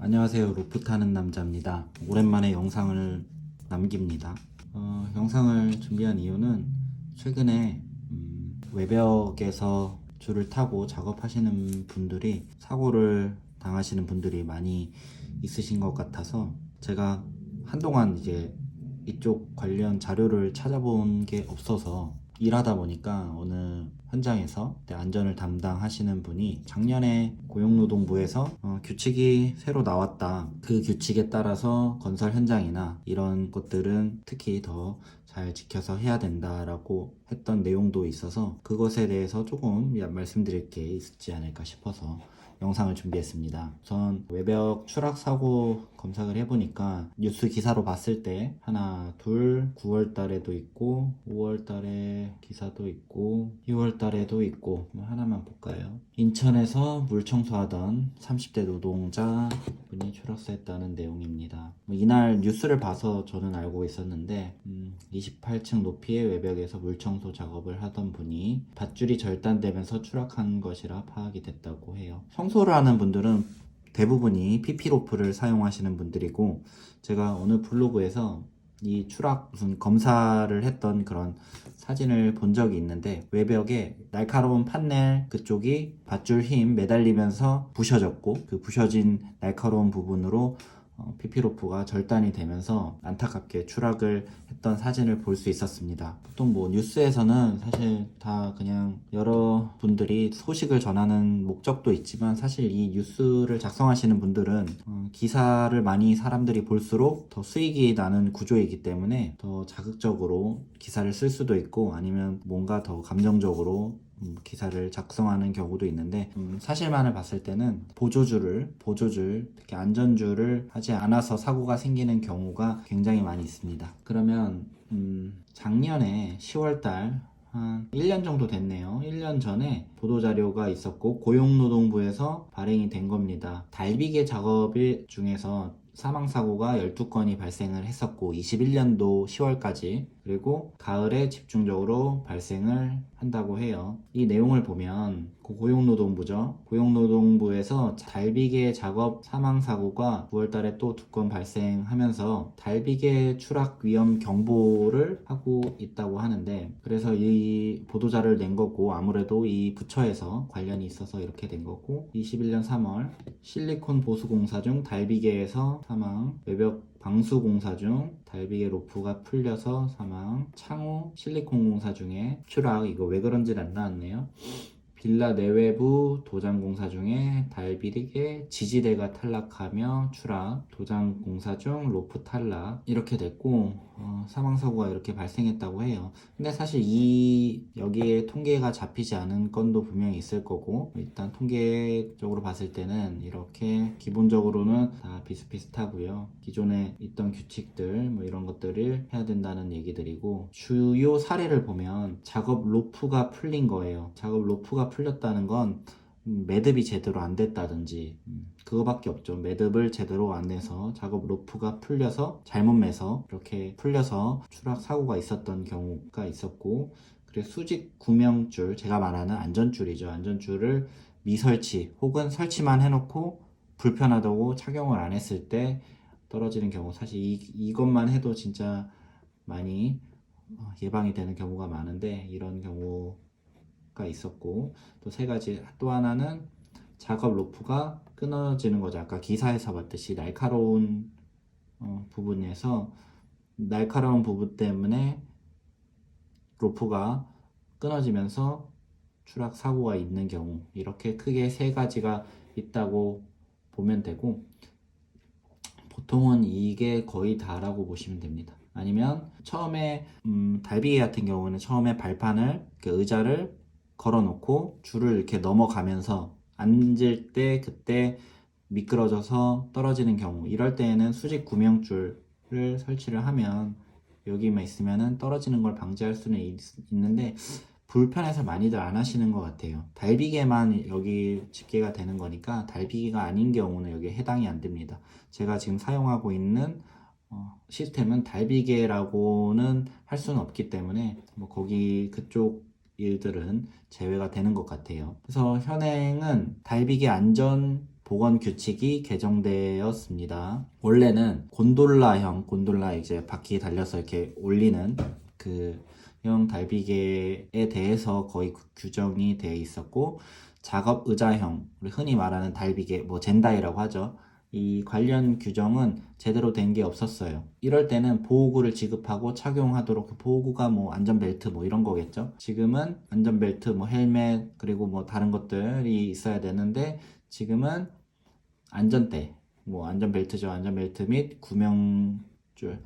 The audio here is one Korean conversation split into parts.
안녕하세요. 로프 타는 남자입니다. 오랜만에 영상을 남깁니다. 영상을 준비한 이유는 최근에 외벽에서 줄을 타고 작업하시는 분들이 사고를 당하시는 분들이 많이 있으신 것 같아서 제가 한동안 이제 이쪽 관련 자료를 찾아본 게 없어서 일하다 보니까 어느 현장에서 안전을 담당하시는 분이 작년에 고용노동부에서 규칙이 새로 나왔다. 그 규칙에 따라서 건설 현장이나 이런 것들은 특히 더 잘 지켜서 해야 된다라고 했던 내용도 있어서 그것에 대해서 조금 말씀드릴 게 있지 않을까 싶어서 영상을 준비했습니다. 우선 외벽 추락 사고 검색을 해보니까 뉴스 기사로 봤을 때 하나, 둘, 9월 달에도 있고 5월 달에 기사도 있고 6월 달에도 있고 하나만 볼까요? 인천에서 물 청소하던 30대 노동자 분이 추락사했다는 내용입니다. 이날 뉴스를 봐서 저는 알고 있었는데 28층 높이의 외벽에서 물 청소 작업을 하던 분이 밧줄이 절단되면서 추락한 것이라 파악이 됐다고 해요. 청소를 하는 분들은 대부분이 PP로프를 사용하시는 분들이고, 제가 어느 블로그에서 이 추락 무슨 검사를 했던 그런 사진을 본 적이 있는데, 외벽에 날카로운 판넬 그쪽이 밧줄 힘 매달리면서 부셔졌고, 그 부셔진 날카로운 부분으로 PP로프가 절단이 되면서 안타깝게 추락을 했던 사진을 볼 수 있었습니다. 보통 뉴스에서는 사실 다 그냥 여러 분들이 소식을 전하는 목적도 있지만, 사실 이 뉴스를 작성하시는 분들은 기사를 많이 사람들이 볼수록 더 수익이 나는 구조이기 때문에 더 자극적으로 기사를 쓸 수도 있고, 아니면 뭔가 더 감정적으로 기사를 작성하는 경우도 있는데, 사실만을 봤을 때는 보조줄, 특히 안전줄을 하지 않아서 사고가 생기는 경우가 굉장히 많이 있습니다. 그러면 작년에 10월달 한 1년 정도 됐네요. 1년 전에 보도자료가 있었고 고용노동부에서 발행이 된 겁니다. 달비계 작업 중에서 사망사고가 12건이 발생을 했었고 21년도 10월까지, 그리고 가을에 집중적으로 발생을 한다고 해요. 이 내용을 보면 고용노동부죠. 고용노동부에서 달비계 작업 사망사고가 9월달에 또 2건 발생하면서 달비계 추락 위험 경보를 하고 있다고 하는데, 그래서 이 보도자를 낸 거고, 아무래도 이 부처에서 관련이 있어서 이렇게 된 거고, 21년 3월 실리콘 보수공사 중 달비계에서 사망, 외벽 방수공사 중 달비계 로프가 풀려서 사망, 창호 실리콘 공사 중에 추락, 이거 왜 그런지 안 나왔네요. 빌라 내외부 도장 공사 중에 달비계 지지대가 탈락하며 추락, 도장 공사 중 로프 탈락, 이렇게 됐고 사망사고가 이렇게 발생했다고 해요. 근데 사실 여기에 통계가 잡히지 않은 건도 분명히 있을 거고, 일단 통계적으로 봤을 때는 이렇게 기본적으로는 다 비슷비슷하고요. 기존에 있던 규칙들 이런 것들을 해야 된다는 얘기들이고, 주요 사례를 보면 작업 로프가 풀린 거예요. 작업 로프가 풀렸다는 건 매듭이 제대로 안 됐다든지 그거밖에 없죠. 매듭을 제대로 안 내서 작업 로프가 풀려서 잘못 매서 이렇게 풀려서 추락 사고가 있었던 경우가 있었고, 그리고 수직 구명줄, 제가 말하는 안전줄이죠. 안전줄을 미설치 혹은 설치만 해놓고 불편하다고 착용을 안 했을 때 떨어지는 경우, 사실 이것만 해도 진짜 많이 예방이 되는 경우가 많은데, 이런 경우가 있었고, 또 세 가지, 또 하나는 작업 로프가 끊어지는 거죠. 아까 기사에서 봤듯이 날카로운 부분에서 날카로운 부분 때문에 로프가 끊어지면서 추락 사고가 있는 경우, 이렇게 크게 세 가지가 있다고 보면 되고, 보통은 이게 거의 다라고 보시면 됩니다. 아니면 처음에 달비계 같은 경우는 처음에 발판을, 의자를 걸어놓고 줄을 이렇게 넘어가면서 앉을 때 그때 미끄러져서 떨어지는 경우, 이럴 때에는 수직 구명줄을 설치를 하면 여기만 있으면 떨어지는 걸 방지할 수는 있는데, 불편해서 많이들 안 하시는 것 같아요. 달비계만 여기 집계가 되는 거니까 달비계가 아닌 경우는 여기에 해당이 안 됩니다. 제가 지금 사용하고 있는 시스템은 달비계라고는 할 수는 없기 때문에 거기 그쪽 일들은 제외가 되는 것 같아요. 그래서 현행은 달비계 안전 보건 규칙이 개정되었습니다. 원래는 곤돌라 이제 바퀴 달려서 이렇게 올리는 그 형 달비계에 대해서 거의 규정이 되어 있었고, 작업 의자형, 우리 흔히 말하는 달비계, 뭐 젠다이라고 하죠. 이 관련 규정은 제대로 된 게 없었어요. 이럴 때는 보호구를 지급하고 착용하도록, 그 보호구가 뭐 안전벨트 뭐 이런 거겠죠. 지금은 안전벨트, 뭐 헬멧, 그리고 뭐 다른 것들이 있어야 되는데, 지금은 안전대, 뭐 안전벨트죠. 안전벨트 및 구명줄.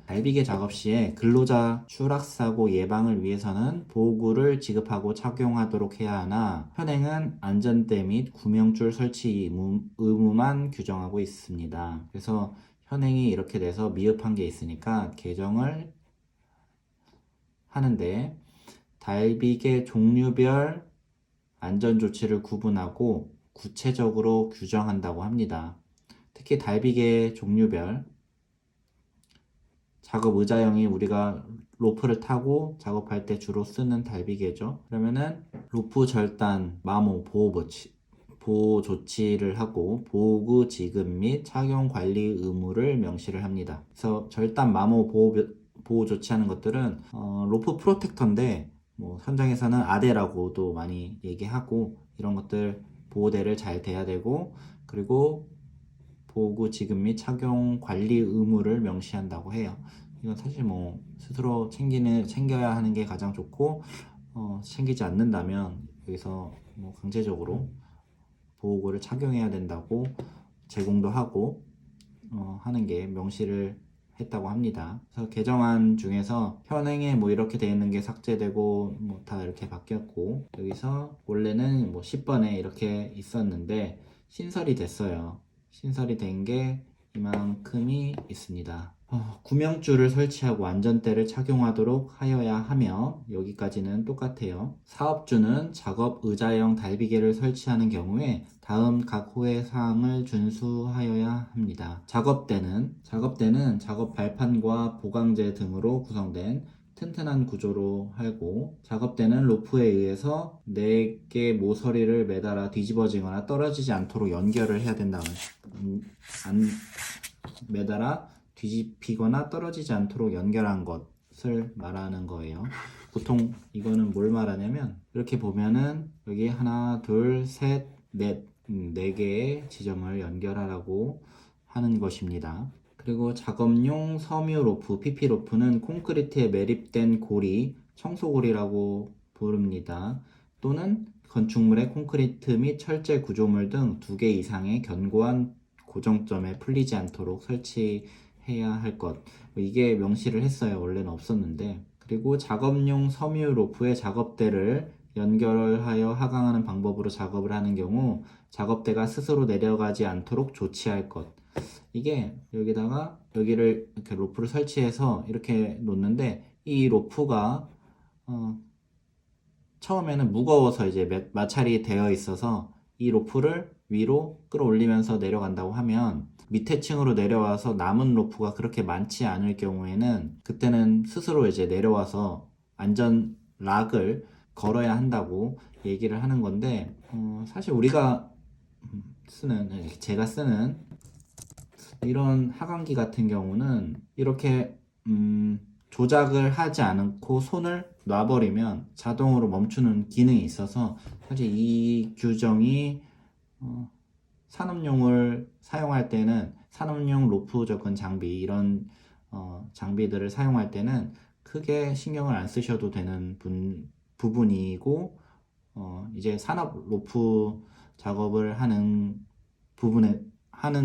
달비계 작업 시에 근로자 추락사고 예방을 위해서는 보호구를 지급하고 착용하도록 해야 하나, 현행은 안전대 및 구명줄 설치 의무만 규정하고 있습니다. 그래서 현행이 이렇게 돼서 미흡한 게 있으니까 개정을 하는데, 달비계 종류별 안전조치를 구분하고 구체적으로 규정한다고 합니다. 특히 달비계 종류별, 작업 의자형이 우리가 로프를 타고 작업할 때 주로 쓰는 달비계죠. 그러면은 로프 절단, 마모, 보호 조치를 하고 보호구 지급 및 착용 관리 의무를 명시를 합니다. 그래서 절단, 마모, 보호 조치하는 것들은 로프 프로텍터인데, 뭐 현장에서는 아대라고도 많이 얘기하고, 이런 것들 보호대를 잘 대야 되고, 그리고 보호구 지급 및 착용 관리 의무를 명시한다고 해요. 이건 사실 뭐 스스로 챙겨야 하는 게 가장 좋고, 챙기지 않는다면 여기서 뭐 강제적으로 보호구를 착용해야 된다고 제공도 하고 하는 게 명시를 했다고 합니다. 그래서 개정안 중에서 현행에 뭐 이렇게 돼 있는 게 삭제되고 뭐 다 이렇게 바뀌었고, 여기서 원래는 뭐 10번에 이렇게 있었는데 신설이 됐어요. 신설이 된 게 이만큼이 있습니다. 구명줄을 설치하고 안전대를 착용하도록 하여야 하며, 여기까지는 똑같아요. 사업주는 작업 의자형 달비계를 설치하는 경우에 다음 각 호의 사항을 준수하여야 합니다. 작업대는 작업 발판과 보강재 등으로 구성된 튼튼한 구조로 하고, 작업대는 로프에 의해서 4개 모서리를 매달아 뒤집어지거나 떨어지지 않도록 연결을 해야 된다는, 매달아 뒤집히거나 떨어지지 않도록 연결한 것을 말하는 거예요. 보통 이거는 뭘 말하냐면, 이렇게 보면은 여기 하나, 둘, 셋, 넷, 4개의 지점을 연결하라고 하는 것입니다. 그리고 작업용 섬유 로프, PP 로프는 콘크리트에 매립된 고리, 청소고리라고 부릅니다. 또는 건축물의 콘크리트 및 철제 구조물 등 2개 이상의 견고한 고정점에 풀리지 않도록 설치해야 할 것. 이게 명시를 했어요. 원래는 없었는데. 그리고 작업용 섬유 로프의 작업대를 연결하여 하강하는 방법으로 작업을 하는 경우 작업대가 스스로 내려가지 않도록 조치할 것. 이게 여기를 이렇게 로프를 설치해서 이렇게 놓는데, 이 로프가 처음에는 무거워서 이제 마찰이 되어 있어서 이 로프를 위로 끌어올리면서 내려간다고 하면, 밑에 층으로 내려와서 남은 로프가 그렇게 많지 않을 경우에는 그때는 스스로 이제 내려와서 안전 락을 걸어야 한다고 얘기를 하는 건데, 사실 우리가 제가 쓰는 이런 하강기 같은 경우는 이렇게 조작을 하지 않고 손을 놔버리면 자동으로 멈추는 기능이 있어서, 사실 이 규정이 산업용을 사용할 때는, 산업용 로프 접근 장비, 이런 장비들을 사용할 때는 크게 신경을 안 쓰셔도 되는 부분이고, 이제 산업 로프 작업을 하는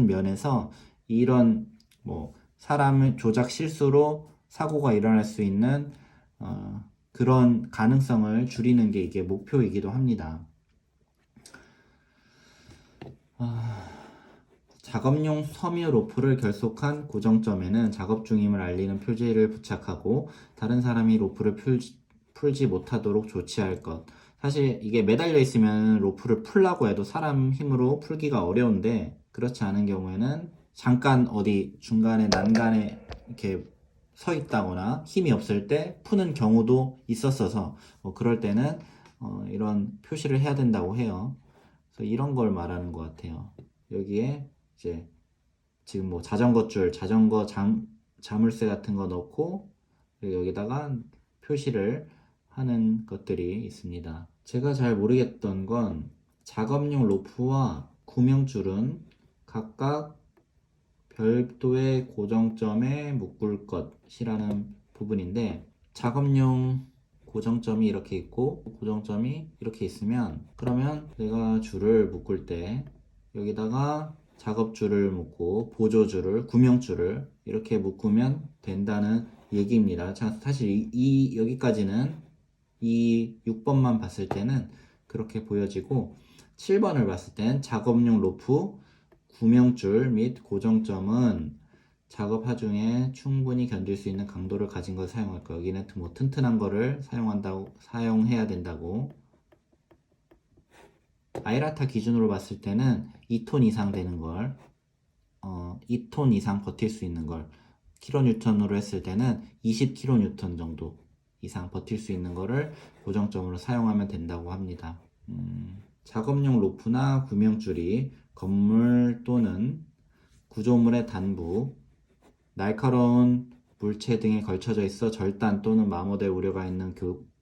면에서 이런 뭐 사람의 조작 실수로 사고가 일어날 수 있는 그런 가능성을 줄이는 게 이게 목표이기도 합니다. 작업용 섬유 로프를 결속한 고정점에는 작업 중임을 알리는 표지를 부착하고 다른 사람이 로프를 풀지 못하도록 조치할 것. 사실 이게 매달려 있으면 로프를 풀라고 해도 사람 힘으로 풀기가 어려운데, 그렇지 않은 경우에는 잠깐 어디 중간에 난간에 이렇게 서 있다거나 힘이 없을 때 푸는 경우도 있었어서, 그럴 때는 이런 표시를 해야 된다고 해요. 그래서 이런 걸 말하는 것 같아요. 여기에 이제 지금 뭐 자전거 줄, 자전거 자물쇠 같은 거 넣고 여기다가 표시를 하는 것들이 있습니다. 제가 잘 모르겠던 건 작업용 로프와 구명줄은 각각 별도의 고정점에 묶을 것이라는 부분인데, 작업용 고정점이 이렇게 있고 고정점이 이렇게 있으면, 그러면 내가 줄을 묶을 때 여기다가 작업줄을 묶고 보조줄을, 구명줄을 이렇게 묶으면 된다는 얘기입니다. 자, 사실 여기까지는 이 6번만 봤을 때는 그렇게 보여지고, 7번을 봤을 땐 작업용 로프, 구명줄 및 고정점은 작업 하중에 충분히 견딜 수 있는 강도를 가진 것을 사용할 거. 여기는 뭐 튼튼한 거를 사용해야 된다고. 아이라타 기준으로 봤을 때는 2톤 이상 되는 걸, 2톤 이상 버틸 수 있는 걸, 킬로뉴턴으로 했을 때는 20킬로뉴턴 정도 이상 버틸 수 있는 거를 고정점으로 사용하면 된다고 합니다. 작업용 로프나 구명줄이 건물 또는 구조물의 단부, 날카로운 물체 등에 걸쳐져 있어 절단 또는 마모될 우려가 있는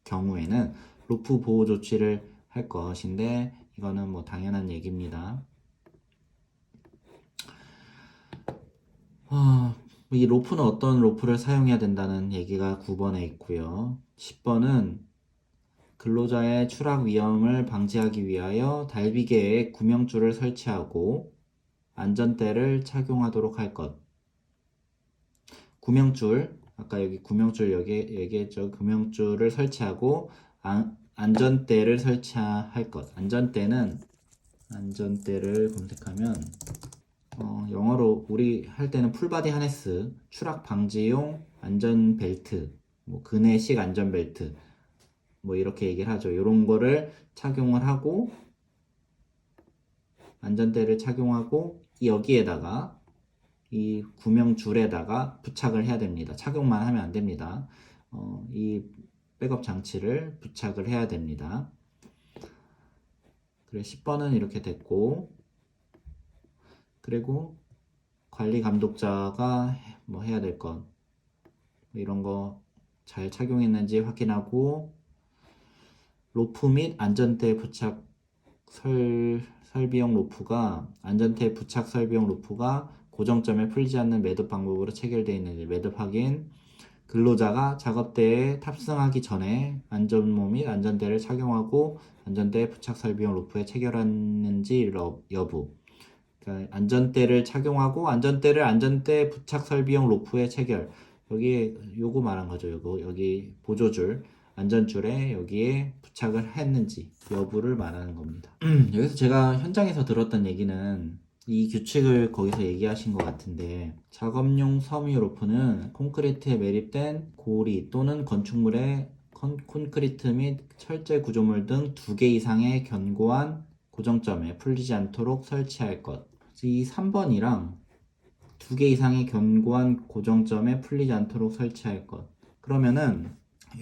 경우에는 로프 보호 조치를 할 것인데, 이거는 뭐 당연한 얘기입니다. 이 로프는 어떤 로프를 사용해야 된다는 얘기가 9번에 있고요. 10번은 근로자의 추락 위험을 방지하기 위하여 달비계에 구명줄을 설치하고 안전대를 착용하도록 할 것. 구명줄, 아까 여기 구명줄 여기 얘기했죠. 구명줄을 설치하고 안전대를 설치할 것. 안전대를 검색하면 영어로 우리 할 때는 풀바디 하네스, 추락 방지용 안전벨트, 뭐 그네식 안전벨트, 뭐 이렇게 얘기를 하죠. 이런 거를 착용을 하고, 안전대를 착용하고 여기에다가 이 구명줄에다가 부착을 해야 됩니다. 착용만 하면 안 됩니다. 이 백업 장치를 부착을 해야 됩니다. 그래, 10번은 이렇게 됐고, 그리고 관리 감독자가 뭐 해야 될 것, 이런 거 잘 착용했는지 확인하고, 로프 및 안전대 부착 설비용 로프가, 안전대 부착 설비용 로프가 고정점에 풀리지 않는 매듭 방법으로 체결되어 있는지 매듭 확인, 근로자가 작업대에 탑승하기 전에 안전모 및 안전대를 착용하고 안전대 부착 설비용 로프에 체결하는지 여부. 그러니까 안전대를 착용하고 안전대 부착 설비용 로프에 체결. 여기 요거 말한 거죠. 여기 보조줄, 안전줄에 여기에 부착을 했는지 여부를 말하는 겁니다. 여기서 제가 현장에서 들었던 얘기는, 이 규칙을 거기서 얘기하신 것 같은데, 작업용 섬유 로프는 콘크리트에 매립된 고리 또는 건축물에 콘크리트 및 철제 구조물 등 2개 이상의 견고한 고정점에 풀리지 않도록 설치할 것. 이 3번이랑 2개 이상의 견고한 고정점에 풀리지 않도록 설치할 것. 그러면은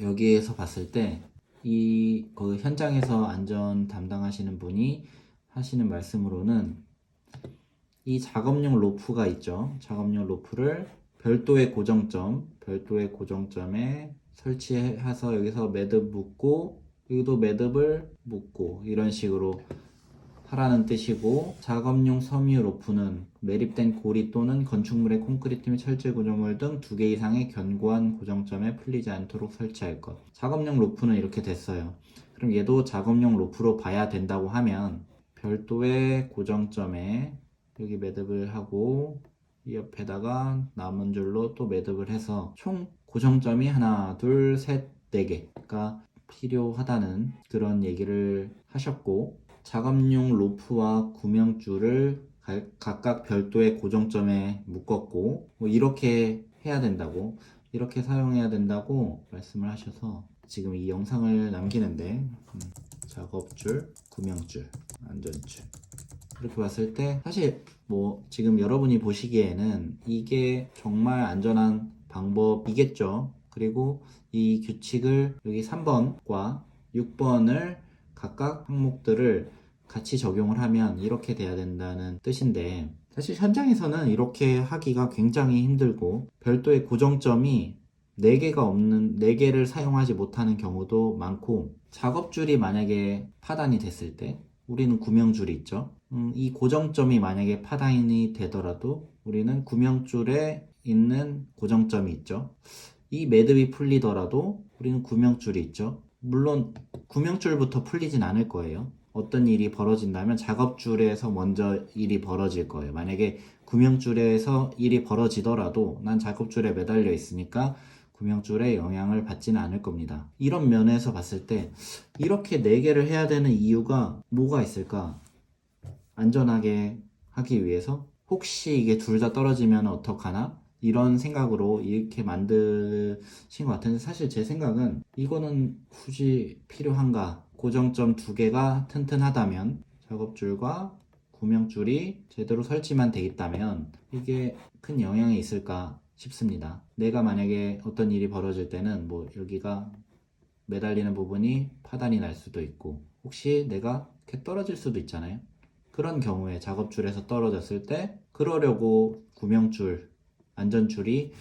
여기에서 봤을 때 그 현장에서 안전 담당하시는 분이 하시는 말씀으로는, 이 작업용 로프가 있죠. 작업용 로프를 별도의 고정점에 설치해서 여기서 매듭 묶고 여기도 매듭을 묶고 이런 식으로 하라는 뜻이고, 작업용 섬유 로프는 매립된 고리 또는 건축물의 콘크리트 및 철제 구조물 등 2개 이상의 견고한 고정점에 풀리지 않도록 설치할 것. 작업용 로프는 이렇게 됐어요. 그럼 얘도 작업용 로프로 봐야 된다고 하면 별도의 고정점에 여기 매듭을 하고 이 옆에다가 남은 줄로 또 매듭을 해서 총 고정점이 하나, 둘, 셋, 4개가 필요하다는 그런 얘기를 하셨고, 작업용 로프와 구명줄을 각각 별도의 고정점에 묶었고, 뭐 이렇게 해야 된다고, 이렇게 사용해야 된다고 말씀을 하셔서 지금 이 영상을 남기는데, 작업줄, 구명줄, 안전줄 이렇게 봤을 때 사실 뭐 지금 여러분이 보시기에는 이게 정말 안전한 방법이겠죠. 그리고 이 규칙을 여기 3번과 6번을 각각 항목들을 같이 적용을 하면 이렇게 돼야 된다는 뜻인데, 사실 현장에서는 이렇게 하기가 굉장히 힘들고 별도의 고정점이 4개를 사용하지 못하는 경우도 많고, 작업줄이 만약에 파단이 됐을 때 우리는 구명줄이 있죠. 이 고정점이 만약에 파단이 되더라도 우리는 구명줄에 있는 고정점이 있죠. 이 매듭이 풀리더라도 우리는 구명줄이 있죠. 물론 구명줄부터 풀리진 않을 거예요. 어떤 일이 벌어진다면 작업줄에서 먼저 일이 벌어질 거예요. 만약에 구명줄에서 일이 벌어지더라도 난 작업줄에 매달려 있으니까 구명줄에 영향을 받지는 않을 겁니다. 이런 면에서 봤을 때 이렇게 4개를 해야 되는 이유가 뭐가 있을까? 안전하게 하기 위해서? 혹시 이게 둘 다 떨어지면 어떡하나? 이런 생각으로 이렇게 만드신 것 같은데, 사실 제 생각은 이거는 굳이 필요한가? 고정점 2개가 튼튼하다면, 작업줄과 구명줄이 제대로 설치만 돼 있다면 이게 큰 영향이 있을까 싶습니다. 내가 만약에 어떤 일이 벌어질 때는 뭐 여기가 매달리는 부분이 파단이 날 수도 있고, 혹시 내가 이렇게 떨어질 수도 있잖아요. 그런 경우에 작업줄에서 떨어졌을 때 그러려고 구명줄, 안전줄이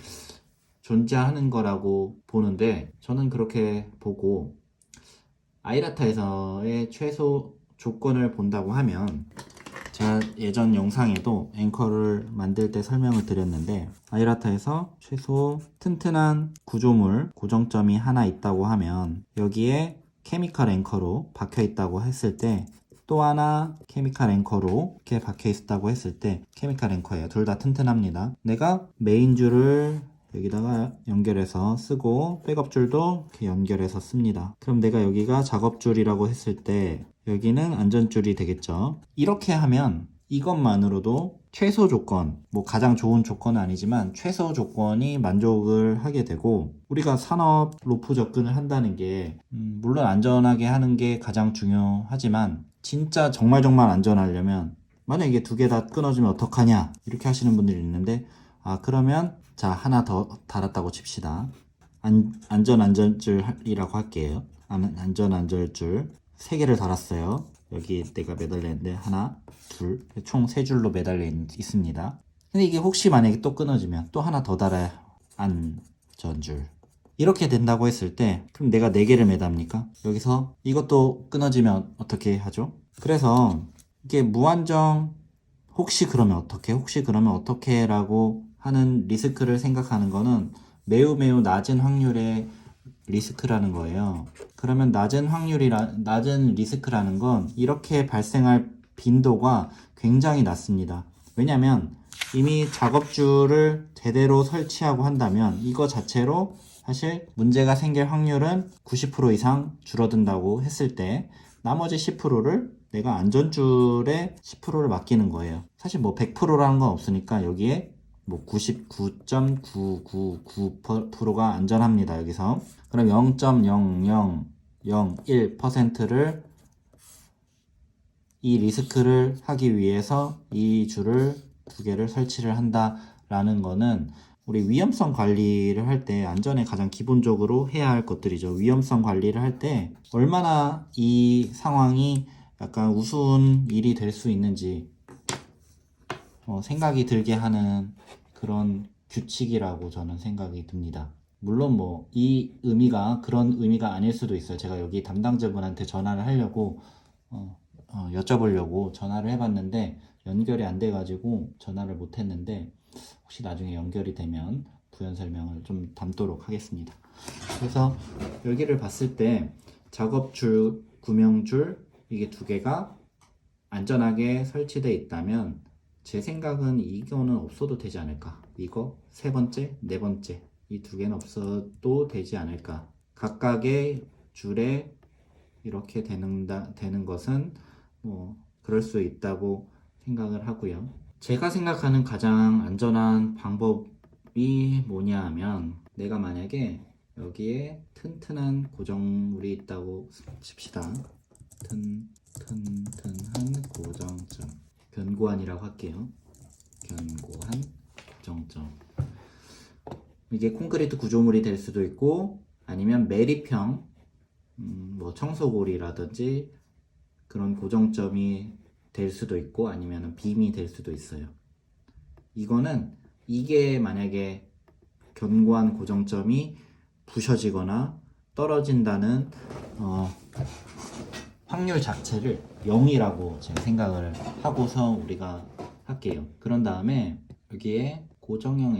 존재하는 거라고 보는데, 저는 그렇게 보고 아이라타에서의 최소 조건을 본다고 하면, 제가 예전 영상에도 앵커를 만들 때 설명을 드렸는데, 아이라타에서 최소 튼튼한 구조물, 고정점이 하나 있다고 하면 여기에 케미컬 앵커로 박혀 있다고 했을 때, 또 하나 케미컬 앵커로 이렇게 박혀 있다고 했을 때, 케미컬 앵커예요. 둘 다 튼튼합니다. 내가 메인 줄을 여기다가 연결해서 쓰고 백업줄도 이렇게 연결해서 씁니다. 그럼 내가 여기가 작업줄이라고 했을 때 여기는 안전줄이 되겠죠. 이렇게 하면 이것만으로도 최소 조건, 뭐 가장 좋은 조건은 아니지만 최소 조건이 만족을 하게 되고, 우리가 산업 로프 접근을 한다는 게 물론 안전하게 하는 게 가장 중요하지만, 진짜 정말 안전하려면 만약에 이게 2개 다 끊어지면 어떡하냐 이렇게 하시는 분들이 있는데, 그러면 자, 하나 더 달았다고 칩시다. 안전줄이라고 할게요. 안전줄 3개를 달았어요. 여기 내가 매달렸는데 하나, 둘, 총 3줄로 매달려 있습니다. 근데 이게 혹시 만약에 또 끊어지면 또 하나 더 달아야 안전줄. 이렇게 된다고 했을 때 그럼 내가 4개를 매답니까? 여기서 이것도 끊어지면 어떻게 하죠? 그래서 이게 무한정 혹시 그러면 어떻게 라고 하는 리스크를 생각하는 거는 매우 낮은 확률의 리스크라는 거예요. 그러면 낮은 리스크라는 건 이렇게 발생할 빈도가 굉장히 낮습니다. 왜냐면 이미 작업줄을 제대로 설치하고 한다면 이거 자체로 사실 문제가 생길 확률은 90% 이상 줄어든다고 했을 때, 나머지 10%를 내가 안전줄에 10%를 맡기는 거예요. 사실 뭐 100%라는 건 없으니까 여기에 뭐 99.999%가 안전합니다. 여기서 그럼 0.0001%를 이 리스크를 하기 위해서 이 줄을 2개를 설치를 한다라는 거는, 우리 위험성 관리를 할 때 안전에 가장 기본적으로 해야 할 것들이죠. 위험성 관리를 할 때 얼마나 이 상황이 약간 우스운 일이 될 수 있는지 생각이 들게 하는 그런 규칙이라고 저는 생각이 듭니다. 물론 뭐 이 의미가 그런 의미가 아닐 수도 있어요. 제가 여기 담당자분한테 전화를 하려고 여쭤보려고 전화를 해봤는데 연결이 안 돼가지고 전화를 못 했는데, 혹시 나중에 연결이 되면 부연 설명을 좀 담도록 하겠습니다. 그래서 여기를 봤을 때 작업줄, 구명줄 이게 2개가 안전하게 설치되어 있다면 제 생각은 이거는 없어도 되지 않을까. 이거 3번째, 4번째 이 2개는 없어도 되지 않을까. 각각의 줄에 이렇게 되는 것은 뭐 그럴 수 있다고 생각을 하고요. 제가 생각하는 가장 안전한 방법이 뭐냐 하면, 내가 만약에 여기에 튼튼한 고정물이 있다고 칩시다. 튼튼한 고정점, 견고한이라고 할게요. 견고한 고정점. 이게 콘크리트 구조물이 될 수도 있고, 아니면 매립형 뭐 청소고리라든지 그런 고정점이 될 수도 있고 아니면 빔이 될 수도 있어요. 이게 만약에 견고한 고정점이 부셔지거나 떨어진다는 확률 자체를 0이라고 제가 생각을 하고서 우리가 할게요. 그런 다음에 여기에 고정형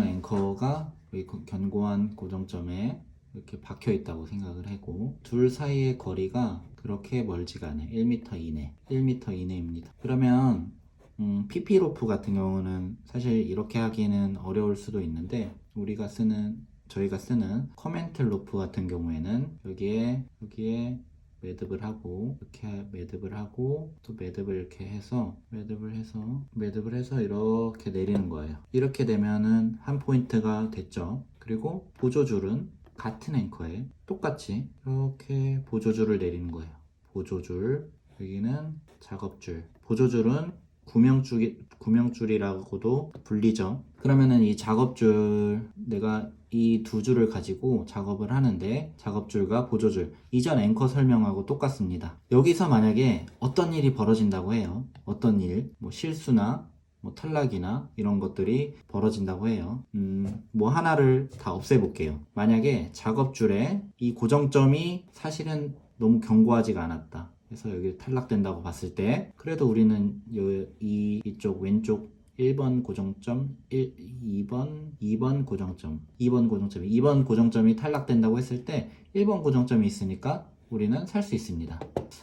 앵커가 여기 견고한 고정점에 이렇게 박혀 있다고 생각을 하고, 둘 사이의 거리가 그렇게 멀지가 않아요. 1m 이내, 1m 이내입니다. 그러면 PP 로프 같은 경우는 사실 이렇게 하기는 어려울 수도 있는데, 저희가 쓰는 커멘틀 로프 같은 경우에는 여기에 매듭을 하고, 이렇게 매듭을 하고, 또 매듭을 이렇게 해서 매듭을 해서 이렇게 내리는 거예요. 이렇게 되면은 한 포인트가 됐죠. 그리고 보조줄은 같은 앵커에 똑같이 이렇게 보조줄을 내리는 거예요. 보조줄, 여기는 작업줄. 보조줄은 구명줄이라고도 불리죠. 그러면은 이 작업줄, 내가 이 두 줄을 가지고 작업을 하는데, 작업줄과 보조줄, 이전 앵커 설명하고 똑같습니다. 여기서 만약에 어떤 일이 벌어진다고 해요. 어떤 일, 뭐 실수나 뭐 탈락이나 이런 것들이 벌어진다고 해요. 뭐 하나를 다 없애볼게요. 만약에 작업줄에 이 고정점이 사실은 너무 견고하지가 않았다. 그래서 여기 탈락된다고 봤을 때, 그래도 우리는 이쪽 왼쪽 1번 고정점, 2번 고정점이 탈락된다고 했을 때 1번 고정점이 있으니까 우리는 살 수 있습니다.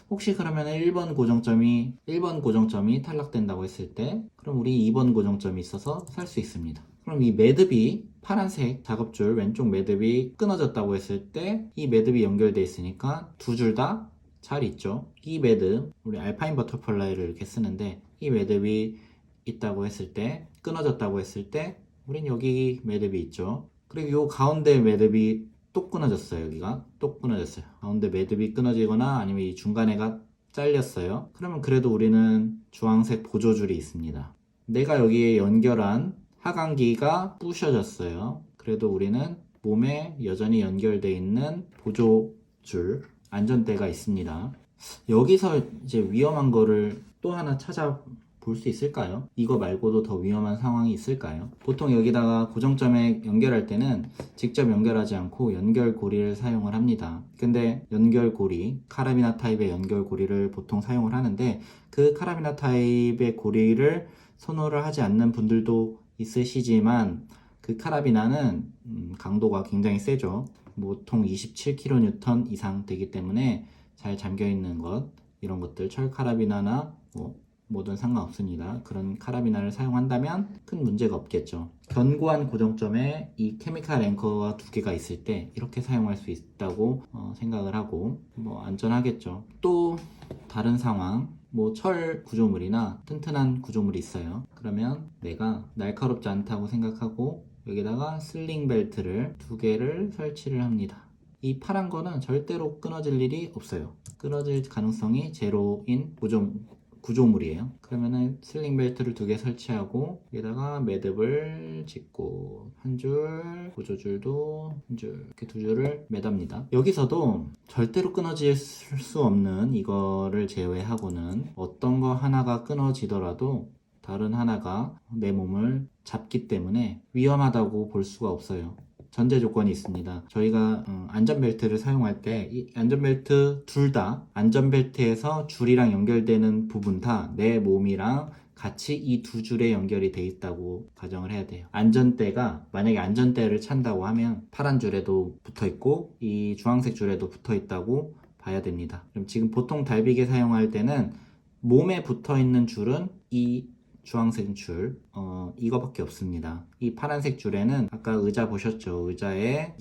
혹시 그러면 1번 고정점이 탈락된다고 했을 때, 그럼 우리 2번 고정점이 있어서 살 수 있습니다. 그럼 이 매듭이, 파란색 작업줄 왼쪽 매듭이 끊어졌다고 했을 때, 이 매듭이 연결되어 있으니까 두 줄 다 잘 있죠. 이 매듭, 우리 알파인 버터플라이를 이렇게 쓰는데, 이 매듭이 있다고 했을 때, 끊어졌다고 했을 때, 우린 여기 매듭이 있죠. 그리고 요 가운데 매듭이 또 끊어졌어요. 여기가 또 끊어졌어요. 가운데 매듭이 끊어지거나 아니면 이 중간에가 잘렸어요. 그러면 그래도 우리는 주황색 보조줄이 있습니다. 내가 여기에 연결한 하강기가 부셔졌어요. 그래도 우리는 몸에 여전히 연결되어 있는 보조줄, 안전대가 있습니다. 여기서 이제 위험한 거를 또 하나 찾아볼 수 있을까요? 이거 말고도 더 위험한 상황이 있을까요? 보통 여기다가 고정점에 연결할 때는 직접 연결하지 않고 연결고리를 사용을 합니다. 근데 연결고리, 카라비나 타입의 연결고리를 보통 사용을 하는데, 그 카라비나 타입의 고리를 선호를 하지 않는 분들도 있으시지만, 그 카라비나는 강도가 굉장히 세죠. 보통 27kN 이상 되기 때문에 잘 잠겨있는 것, 이런 것들, 철 카라비나나 뭐든 상관없습니다. 그런 카라비나를 사용한다면 큰 문제가 없겠죠. 견고한 고정점에 이 케미칼 앵커가 두 개가 있을 때 이렇게 사용할 수 있다고 생각을 하고, 안전하겠죠. 또 다른 상황, 철 구조물이나 튼튼한 구조물이 있어요. 그러면 내가 날카롭지 않다고 생각하고 여기다가 슬링 벨트를 두 개를 설치를 합니다. 이 파란 거는 절대로 끊어질 일이 없어요. 끊어질 가능성이 제로인 구조물이에요. 그러면은 슬링 벨트를 두 개 설치하고 여기다가 매듭을 짓고 한 줄, 보조줄도 한 줄, 이렇게 두 줄을 매답니다. 여기서도 절대로 끊어질 수 없는 이거를 제외하고는 어떤 거 하나가 끊어지더라도 다른 하나가 내 몸을 잡기 때문에 위험하다고 볼 수가 없어요. 전제 조건이 있습니다. 저희가 안전벨트를 사용할 때 이 안전벨트 둘 다, 안전벨트에서 줄이랑 연결되는 부분 다 내 몸이랑 같이 이 두 줄에 연결이 돼 있다고 가정을 해야 돼요. 안전대가, 만약에 안전대를 찬다고 하면 파란 줄에도 붙어 있고 이 주황색 줄에도 붙어 있다고 봐야 됩니다. 그럼 지금 보통 달비게 사용할 때는 몸에 붙어 있는 줄은 이 주황색 줄, 이거밖에 없습니다. 이 파란색 줄에는 아까 의자 보셨죠? 의자에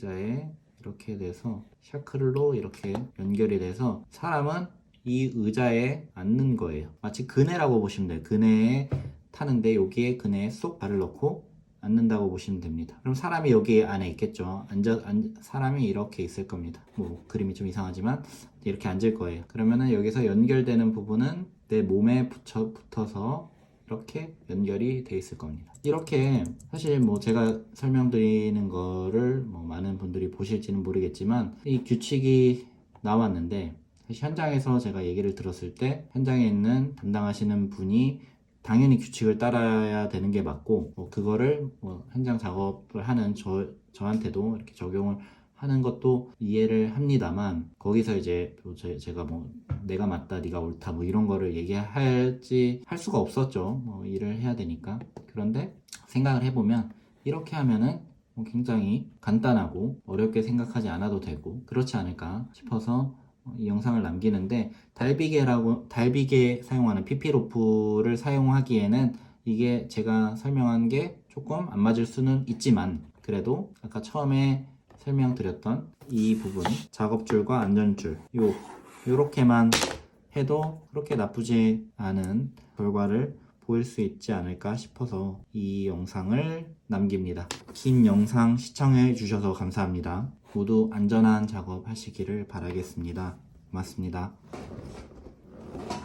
이렇게 돼서 샤클로 이렇게 연결이 돼서 사람은 이 의자에 앉는 거예요. 마치 그네라고 보시면 돼요. 그네에 타는데 여기에 그네에 쏙 발을 넣고 앉는다고 보시면 됩니다. 그럼 사람이 여기 안에 있겠죠. 사람이 이렇게 있을 겁니다. 그림이 좀 이상하지만 이렇게 앉을 거예요. 그러면은 여기서 연결되는 부분은 내 몸에 붙어서 이렇게 연결이 돼 있을 겁니다. 이렇게 사실 제가 설명드리는 거를 많은 분들이 보실지는 모르겠지만 이 규칙이 나왔는데 현장에서 제가 얘기를 들었을 때 현장에 있는 담당하시는 분이 당연히 규칙을 따라야 되는 게 맞고 그거를 현장 작업을 하는 저한테도 이렇게 적용을 하는 것도 이해를 합니다만 거기서 이제 제가 내가 맞다 네가 옳다 이런 거를 할 수가 없었죠. 일을 해야 되니까. 그런데 생각을 해보면 이렇게 하면은 굉장히 간단하고 어렵게 생각하지 않아도 되고 그렇지 않을까 싶어서 이 영상을 남기는데, 달비게 사용하는 PP로프를 사용하기에는 이게 제가 설명한 게 조금 안 맞을 수는 있지만 그래도 아까 처음에 설명드렸던 이 부분, 작업줄과 안전줄 요렇게만 해도 그렇게 나쁘지 않은 결과를 보일 수 있지 않을까 싶어서 이 영상을 남깁니다. 긴 영상 시청해 주셔서 감사합니다. 모두 안전한 작업 하시기를 바라겠습니다. 고맙습니다.